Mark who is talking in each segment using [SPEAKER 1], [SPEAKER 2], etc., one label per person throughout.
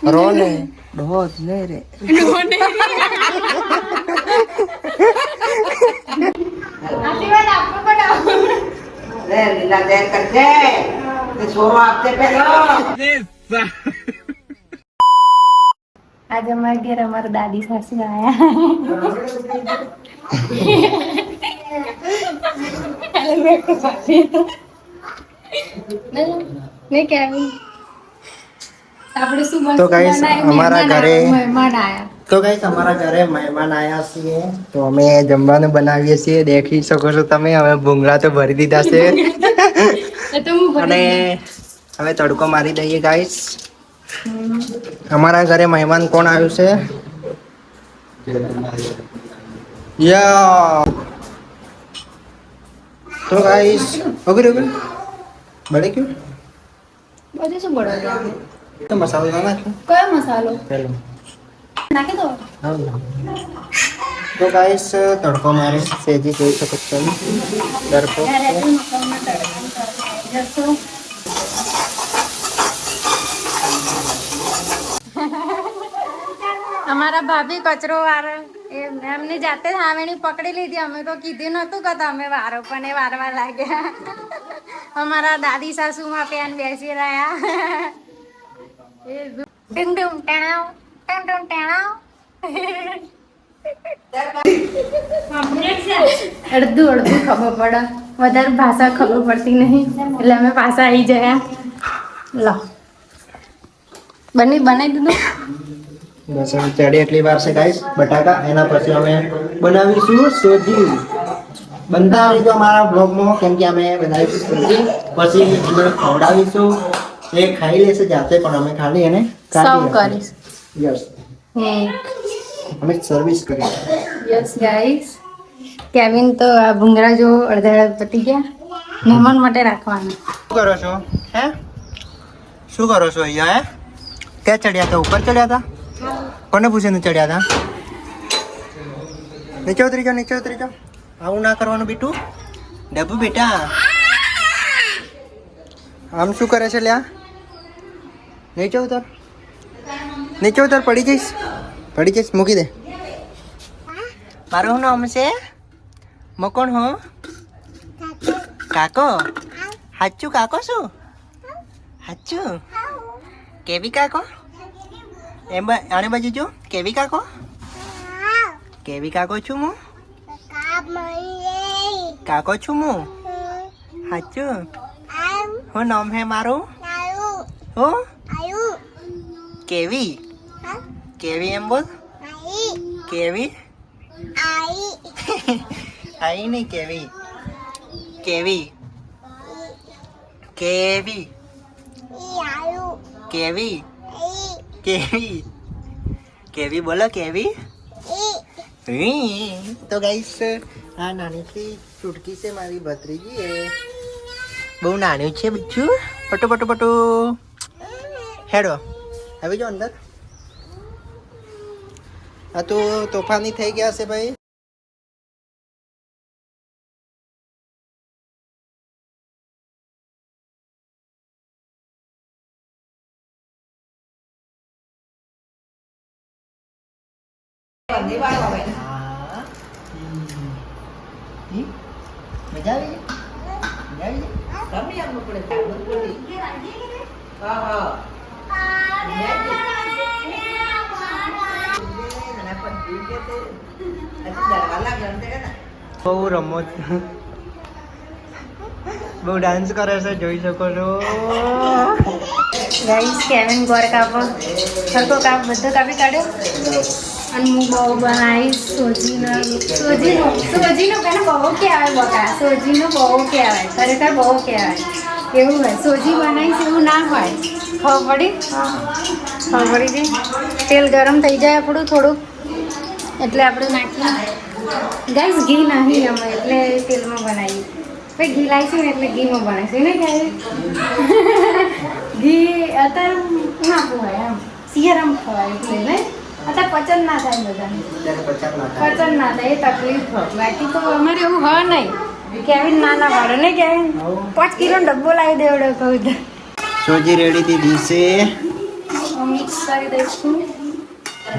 [SPEAKER 1] રોને dose ને રે
[SPEAKER 2] આશીર્વાદ આપો બડાવો
[SPEAKER 1] રે લીલા દેર કરજે તે છોરો આપતે પેલો
[SPEAKER 2] આજે અમારા ઘેર અમારા દાદી સાસુ આયા નહીં કેવી આપણે શું
[SPEAKER 1] તો ગાઈસ અમારા ઘરે
[SPEAKER 2] મહેમાન આયા
[SPEAKER 1] તો ગાઈસ અમારા ઘરે મહેમાન આયા છીએ તો અમે જમવાનું બનાવીએ છીએ દેખી શકો છો તમે હવે ભૂંગળા તો ભરી દીધા છે
[SPEAKER 2] તો હું
[SPEAKER 1] અને હવે તડકો મારી દઈએ ગાઈસ અમારા ઘરે મહેમાન કોણ આવ્યું છે યા તો ગાઈસ ઓકે બળે ક્યું
[SPEAKER 2] બધે શું બળો
[SPEAKER 1] તો મસાલો ના નાખ્યો
[SPEAKER 2] કયો મસાલો
[SPEAKER 1] પેલો
[SPEAKER 2] નાખી દો
[SPEAKER 1] તો ગાઈસ તડકો મારે સેજી જોઈ શકો છો ડરકો
[SPEAKER 2] અમારા ભાભી કચરો વારે એમને જાતે હાવેણી પકડી લીધી અમે તો કીધું નતું કે તમે વારો પણ એ વારવા લાગ્યા અમારા દાદી સાસુ માં પેન બેસી રહ્યા ટિંગ ટિંગ ટેણાવ ટિંગ ટિંગ ટેણાવ અડધું અડધું ખબર પડે વધારે ભાષા ખબર પડતી નહીં એટલે અમે પાછા આવી ગયા લો બનાવી દીધું
[SPEAKER 1] બસ હવે ચડી એટલી વાર છે ગાઈસ બટાકા એના પછી અમે બનાવીશું સોજી બનતા રહીજો અમારા બ્લોગમાં કેમ કે અમે બનાવીશું સોજી પછી અમે ખવડાવીશું એ ખાઈ લેશે જાતે પણ અમે ખાલી એને
[SPEAKER 2] સર્વ કરીશ
[SPEAKER 1] યસ અમે સર્વિસ કરી
[SPEAKER 2] યસ ગાઈસ કેવિન તો આ ભૂંગળા જો અડધા પતી ગયા મહેમાન માટે રાખવાના
[SPEAKER 1] શું કરો છો હે શું કરો છો અહીંયા હે ક્યાં ચડ્યા હતા ઉપર ચડ્યા હતા કોને પૂછીને ચડ્યા હતા નીચે ઉતરી જાઓ આવું ના કરવાનું બેટું ડબ્બુ બેટા આમ શું કરે છે લ્યા નીચે ઉતર પડી જઈશ મૂકી દે મારું શું નામ છે મકોણ હો કાકો હાચું કાકો શું હાચું કેવી કાકો એમ આને બાજુ જો કેવી કાકો છું હું કાકો છું હું હાચું હું નામ હે મારું હો કેવી એમ બોલ કેવી આઈ નહીં કેવી બોલો કેવી તો ગાઈસ આ નાની થી ચૂટકી છે મારી ભત્રીજી એ બહુ નાની છે બચ્ચું પટો હેડો આવી જાઓ અંદર આ તો તોફાની થઈ ગયા છે ભાઈ મજા આવી બહુ રમો બહુ ડાન્સ કરે છે જોઈ શકો છો
[SPEAKER 2] ગાઈસ કેવિન ગોળ કાપો સરકો કાપ બધો કાપી કાઢ્યો અને હું બહુ બનાવીશ સોજીનો પેલા બહુ કહેવાય બકા સોજીનો બહુ કહેવાય ખરેખર બહુ કહેવાય એવું હોય સોજી બનાવીશ એવું ના હોય ખબર પડી જાય તેલ ગરમ થઈ જાય આપણું થોડુંક એટલે આપણે નાખીએ ગાઈસ ઘી નહીં અમે એટલે તેલમાં બનાવીએ પછી ઘી લાવીશું ને એટલે ઘીમાં બનાવીશું ને ગાઈસ ઘી અત્યારે ના હોય એમ શિયાળામાં ખવાય એટલે ને અત્યારે પચન ના થાય બધાને પચન ના થાય એ તકલીફ હોય બાકી તો અમારે એવું હોય નહીં કેવિન નાના પાડે ને કેવિન 5 કિલો ડબ્બો લાવી દેવડે કહું તો
[SPEAKER 1] સોજી રેડી થી દીસે
[SPEAKER 2] મિક્સ કરી દઈશું.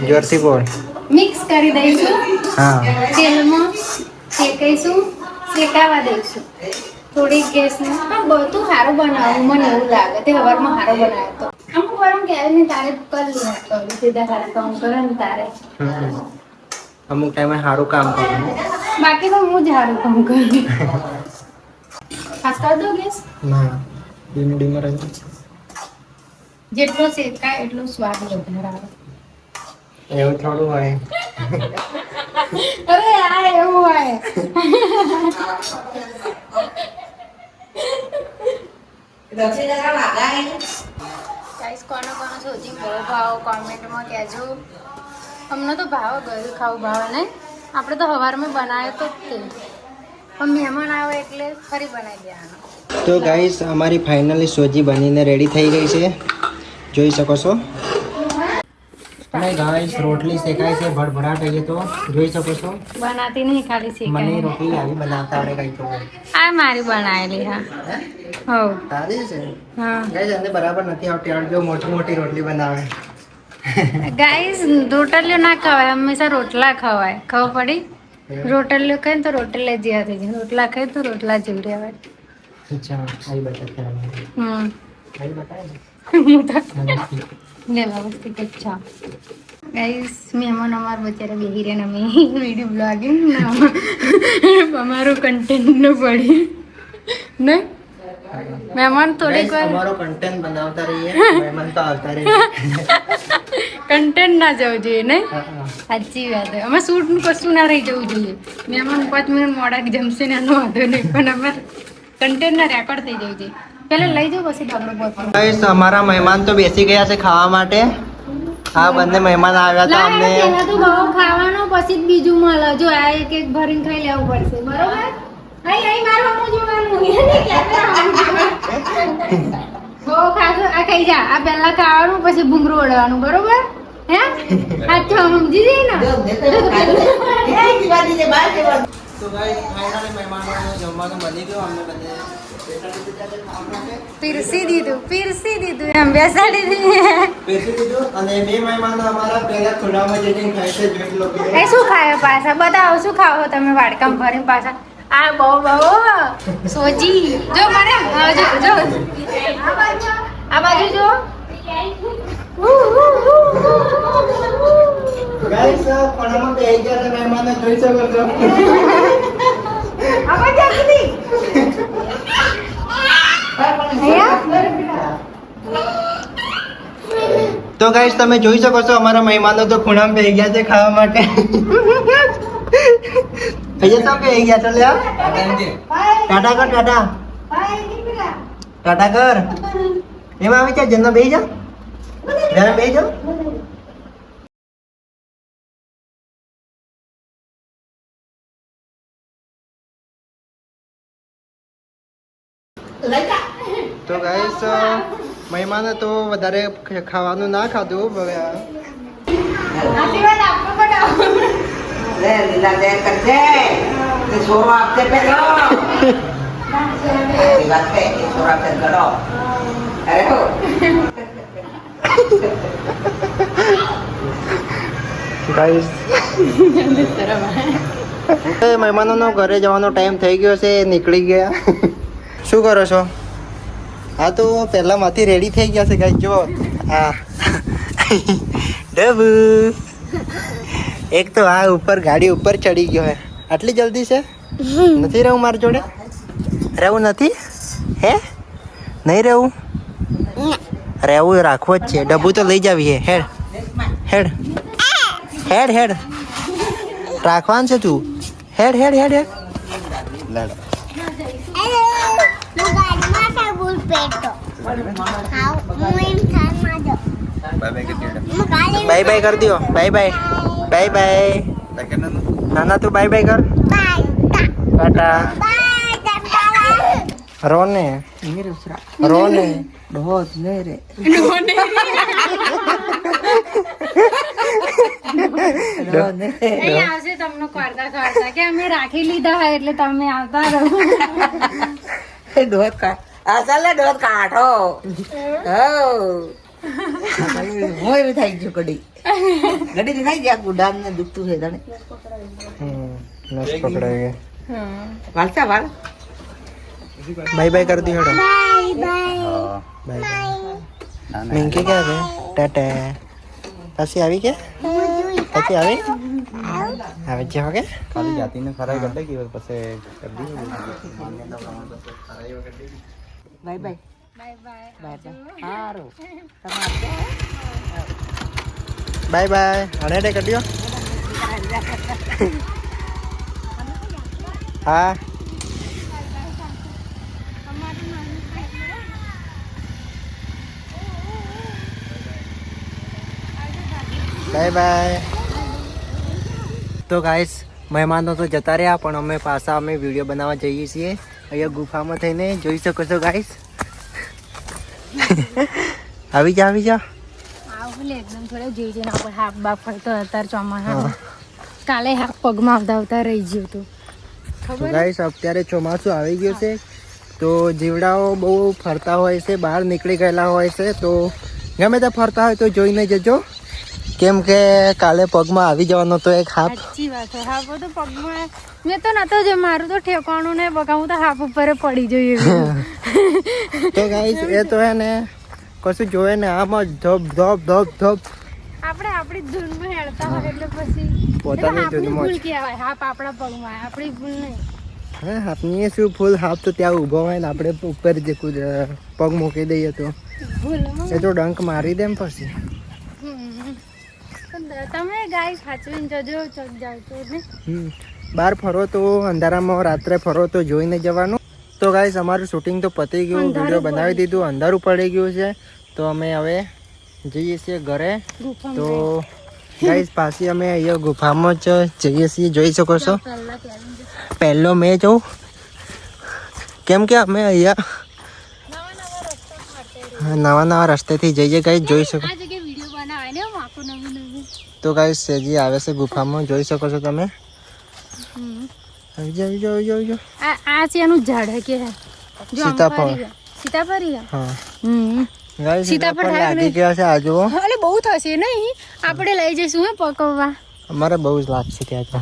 [SPEAKER 1] જોરથી બોલ.
[SPEAKER 2] મિક્સ કરી દઈશું.
[SPEAKER 1] હા
[SPEAKER 2] તેલમાં શેકાઈશું, શેકાવા દઈશું થોડીક ગેસને. પણ બધું સારું બનાવું મને એવું લાગે. તે હવારમાં સારો બનાવ્યો તો અમુક વાર હું ક્યારે ને તારે કરી લે સીધા સારા કામ કરે ને તારે.
[SPEAKER 1] અમુક ટાઈમે સારું કામ કરું.
[SPEAKER 2] બાકી તો હું જ સારું કામ કરું. ખાસ કરી દો ગેસ.
[SPEAKER 1] ના ધીમે ધીમે રહે.
[SPEAKER 2] જેટલો શેકાય એટલો સ્વાદ વધારે આવે.
[SPEAKER 1] એવું થોડું હોય.
[SPEAKER 2] અરે આ એવું હોય. ગાઈસ કોનો કોનો સોજી બહુ ભાવ કોમેન્ટમાં કહેજો. અમને તો ભાવ ગયું ખાવું ભાવ નહીં. આપણે તો સવારમાં બનાવ્યો તો જ તે પણ મહેમાન આવે એટલે ફરી બનાવી દેવાનો.
[SPEAKER 1] તો ગાઈસ અમારી ફાઇનલી સોજી બનીને રેડી થઈ ગઈ છે, જોઈ શકો છો. અને ગાઈસ રોટલી શેકાય છે ભડભડાટ. અહીંયા તો જોઈ શકો છો.
[SPEAKER 2] બનાતી નહીં ખાલી
[SPEAKER 1] મને
[SPEAKER 2] શીખાય.
[SPEAKER 1] રોટલી આવી બનાવતા આવડે કઈ તો.
[SPEAKER 2] આ મારી બનાવેલી હા. હો
[SPEAKER 1] સારી છે
[SPEAKER 2] હા
[SPEAKER 1] ગાઈસ. એને બરાબર નથી આવતી. આ જો મોટી મોટી રોટલી બનાવે.
[SPEAKER 2] ગાઈસ રોટલીઓ ના ખવાય, હંમેશા રોટલા ખવાય. ખબર પડી? રોટલીઓ ખાય ને તો રોટલા જેવા થઈ જાય, રોટલા ખાય તો રોટલા જેવું રહેવાય.
[SPEAKER 1] અચ્છા આવી બતાવતા આવી બતાવે
[SPEAKER 2] લે વ્યવસ્થિત જ છે. ગાઈસ મહેમાન અમારા બચારા બેહી રહ્યા ને અમે વિડીયો બ્લોગિંગ અમારું કન્ટેન્ટ ન પડી નહીં. મહેમાન થોડીક વાર
[SPEAKER 1] અમારો કન્ટેન્ટ બનાવતા રહીએ. મહેમાન તો આવતા રહે.
[SPEAKER 2] કન્ટેન્ટ ના જવું જોઈએ નહીં.
[SPEAKER 1] હા, હા.
[SPEAKER 2] સાચી વાત. અમે શૂટ કશું ના રહી જવું જોઈએ. મહેમાન 5 મિનિટ મોડા જમશે ને એનો વાંધો નહીં, પણ અમારે કન્ટેન્ટ ના રેકોર્ડ થઈ જવું જોઈએ. પહેલા લઈ જાઓ પછી ડાબરો બોતરો.
[SPEAKER 1] ગાઈસ અમારા મહેમાન તો બેસી ગયા છે ખાવા માટે. આ બંને મહેમાન આવ્યા હતા અમને.
[SPEAKER 2] પહેલા તો બહુ ખાવાનો પછી જ બીજું મળે. જો આ એક એક ભરીને ખાઈ લેવું પડશે, બરોબર? અહીં અહીં મારું હમું જોવાનું. બહુ ખાશો આ ખાઈ જા. આ પહેલા ખાવાનું પછી ભૂંગરું ઓળવાનું, બરોબર? હે અચ્છા સમજી જઈ ને.
[SPEAKER 1] તો ગાઈસ ફાઇનલી મહેમાનોનું જમવાનું બની ગયું. અમને બંને
[SPEAKER 2] પીરસી દીધું એમ બેસાડી દીધી.
[SPEAKER 1] બેસી દીધું. અને બે મહેમાનો અમારા પહેલા ખુલ્લામાં જઈને ખાય છે. જોઈ લો કે
[SPEAKER 2] એ શું ખાયો પાછા? બતાવો શું ખાવો તમે વાડકામ ભરીને પાછા? આ બહુ સોજી જો મને જો આ બાજુ જો.
[SPEAKER 1] ગાઈસ ખોણામાં બેસી ગયા છે મહેમાનો, જોઈ શકો છો.
[SPEAKER 2] આ બાજુ જલ્દી.
[SPEAKER 1] તો ગાઈસ તમે જોઈ શકો છો અમારા મહેમાનો તો ખૂણામાં બેસી ગયા છે ખાવા માટે. અહીંયા તો બેસી ગયા છે. લે ટાટા કર, ટાટા ટાટા કર. એમાં આવી જા જન્મ બેસી જા. જરા બેસી જાઓ. તો ગાઈસ મહેમાને તો વધારે ખાવાનું ના ખાધું. હવે
[SPEAKER 2] આશીર્વાદ આપો બતાવો.
[SPEAKER 3] લે લીલા દે કરજે તે સોરો આપતે પેલો આની વાત છે એ સોરો આપતે ગળો અરે હો
[SPEAKER 1] ગાઈસ મહેમાનોનો ઘરે જવાનો ટાઈમ થઈ ગયો છે. નીકળી ગયા. શું કરો છો? હા તો પહેલામાંથી રેડી થઈ ગયા છે ગાઈસ. જો હા ડબુ. એક તો આ ઉપર ગાડી ઉપર ચડી ગયો હે. આટલી જલ્દી છે? નથી રહેવું મારી જોડે? રહેવું નથી? હે નહીં રહેવું? રહેવું રાખવો જ છે. ડબ્બુ તો લઈ જાવી હે. હેડ હેડ હેડ હેડ રાખવાનું છે તું. હેડ હેડ હેડ હેડ લડ. બાય બાય કરી દો. Bye bye bye bye. નાના તું બાય બાય કર. ટાટા. રોને રોને ડોત ને રે.
[SPEAKER 2] અહીં આવશે તમને ખોરતા કે અમે રાખી લીધા હોય એટલે તમે આવતા રહો.
[SPEAKER 3] ડોત કા અસલે ડોત કાઢો હો હું એવી થઈ ગયું કડી ગડી થી થઈ ગયા ગુડામ ને દુખતું છે તને
[SPEAKER 1] નસ પકડાઈ ગઈ
[SPEAKER 3] વાલસા વાલ
[SPEAKER 1] બાય બાય कर दी हटो बाय बाय मिंकी क्या है टाटा પછી આવી કે પછી આવી આવે છે ઓકે
[SPEAKER 4] ખાલી જાતીને ખરાઈ કરી કે પછી કરી દી
[SPEAKER 3] bye bye
[SPEAKER 2] bye bye
[SPEAKER 3] bye હારું તમારે
[SPEAKER 1] બાય બાય અને ડે કર્યો હા બાય બાય તો ગાઈસ મહેમાનો તો જતા રહ્યા પણ અમે પાછા અમે વિડીયો બનાવવા જઈએ છીએ અહીંયા ગુફામાં થઈને જોઈ શકો છો ગાઈસ આવી જા
[SPEAKER 2] આવું એકદમ થોડે જીવ જઈને આપણે હાફ બાફ ફરતો અત્યારે ચોમાસા કાલે હાફ પગમાં આવતા રહી ગયું હતું
[SPEAKER 1] તો ગાઈસ અત્યારે ચોમાસું આવી ગયું છે તો જીવડાઓ બહુ ફરતા હોય છે બહાર નીકળી ગયેલા હોય છે તો ગમે તે ફરતા હોય તો જોઈને જજો કેમ કે કાલે પગમાં આવી જવાનો તો એક હાફ
[SPEAKER 2] સાચી વાત છે હાફ તો પગમાં મેં તો નતો જો મારું તો ઠેકાણું ને બગાવું તો હાફ ઉપર પડી જોઈએ
[SPEAKER 1] તો ગાઈસ એ તો હે ને કશું જોવે ને આમાં ધપ ધપ ધપ ધપ
[SPEAKER 2] આપણે આપણી ધૂનમાં હેડતા હોય એટલે પછી
[SPEAKER 1] પોતાની
[SPEAKER 2] આપણી
[SPEAKER 1] ધૂનમાં
[SPEAKER 2] ભૂલ કહેવાય હાફ આપણા પગમાં આપણી ભૂલ નહીં
[SPEAKER 1] હા હાફની શું ફૂલ હાફ તો ત્યાં ઊભો હોય ને આપણે ઉપર જે પગ મૂકી દઈએ તો
[SPEAKER 2] ભૂલમાં
[SPEAKER 1] એ તો ડંક મારી દે પછી
[SPEAKER 2] તમે ગાય સાચવીને જજો ચોક જાવ તો ને
[SPEAKER 1] બહાર ફરો તો અંધારામાં રાત્રે ફરો તો જોઈને જવાનું તો ગાઈસ અમારું શૂટિંગ તો પતી ગયું વિડીયો બનાવી દીધું અંધારું પડી ગયું છે તો અમે હવે જઈએ છીએ ઘરે તો ગાઈસ પાછી અમે અહીંયા ગુફામાં જ જઈએ છીએ જોઈ શકો છો પહેલો મેં જઉં કેમ કે અમે અહીંયા નવા રસ્તેથી જઈએ ગાઈસ જોઈ શકો
[SPEAKER 2] આ જગ્યાએ વિડીયો બનાવાય ને આખું નવું નવું
[SPEAKER 1] તો ગાઈસ સેજી આવે છે ગુફામાં જોઈ શકો છો તમે આવી જાઓ
[SPEAKER 2] આ છે એનું ઝાડ હે કે હે જો આમ
[SPEAKER 1] સીતાફળ.
[SPEAKER 2] ફરી ગયા. સીતાફળ હે?
[SPEAKER 1] હા
[SPEAKER 2] સીતાફળ
[SPEAKER 1] ગાઈસ સીતાફળ
[SPEAKER 2] થાય
[SPEAKER 1] લાગી
[SPEAKER 2] ને?
[SPEAKER 1] ગયા છે આ જુઓ
[SPEAKER 2] અલે બહુ થશે નહીં આપણે લઈ જઈશું હે પકવવા
[SPEAKER 1] અમારે બહુ જ લાગશે ત્યાં તો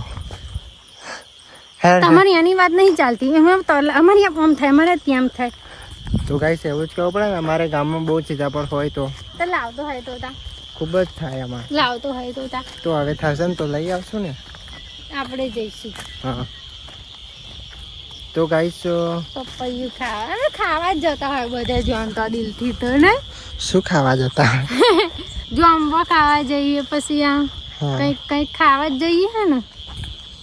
[SPEAKER 1] હેડ
[SPEAKER 2] તમારી આની વાત નહીં ચાલતી એમાં અમારી આમ થાય અમારે ત્યાં થાય
[SPEAKER 1] તો ગાઈસ એવું જ કહેવું પડે ને અમારે ગામમાં બહુ સીતાફળ હોય તો
[SPEAKER 2] તો લાવતો હોય તો તા
[SPEAKER 1] ખૂબ જ થાય અમારે
[SPEAKER 2] લાવતો હોય તો તા
[SPEAKER 1] તો હવે થશે ને તો લઈ આવશું ને
[SPEAKER 2] આપણે જઈશું
[SPEAKER 1] હા તો ગાઈસ
[SPEAKER 2] પપૈયું ખાવા જ જતા હોય બધા જાણતા દિલથી તો ને
[SPEAKER 1] શું ખાવા જતા
[SPEAKER 2] જો આંબા ખાવા જઈએ પછી આ
[SPEAKER 1] હા
[SPEAKER 2] કંઈક ખાવા જ જઈએ હે ને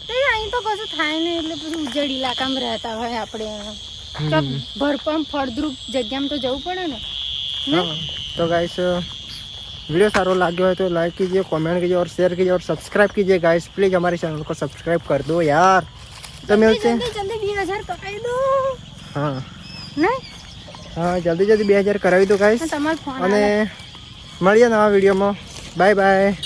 [SPEAKER 2] તો અહીં તો કશું થાય ને એટલે પછી ઉજળ ઇલાકામાં રહેતા હોય આપણે તો ભરપમ ફળદ્રુપ જગ્યામાં તો જવું પડે ને
[SPEAKER 1] हाँ, तो गाइस वीडियो सारो लाग्यो है तो लाइक कीजिए कमेंट कीजिए और शेयर कीजिए और सब्सक्राइब कीजिए गाइस प्लीज़ हमारे चैनल को सब्सक्राइब कर दो यार तो मिलते हैं
[SPEAKER 2] જલ્દી 2000 પકડી દો
[SPEAKER 1] हाँ
[SPEAKER 2] નહીં
[SPEAKER 1] हाँ जल्दी 2000 करावी दो गाइस
[SPEAKER 2] તમારો ફોન
[SPEAKER 1] અને મળીએ નવા વિડીયોમાં બાય બાય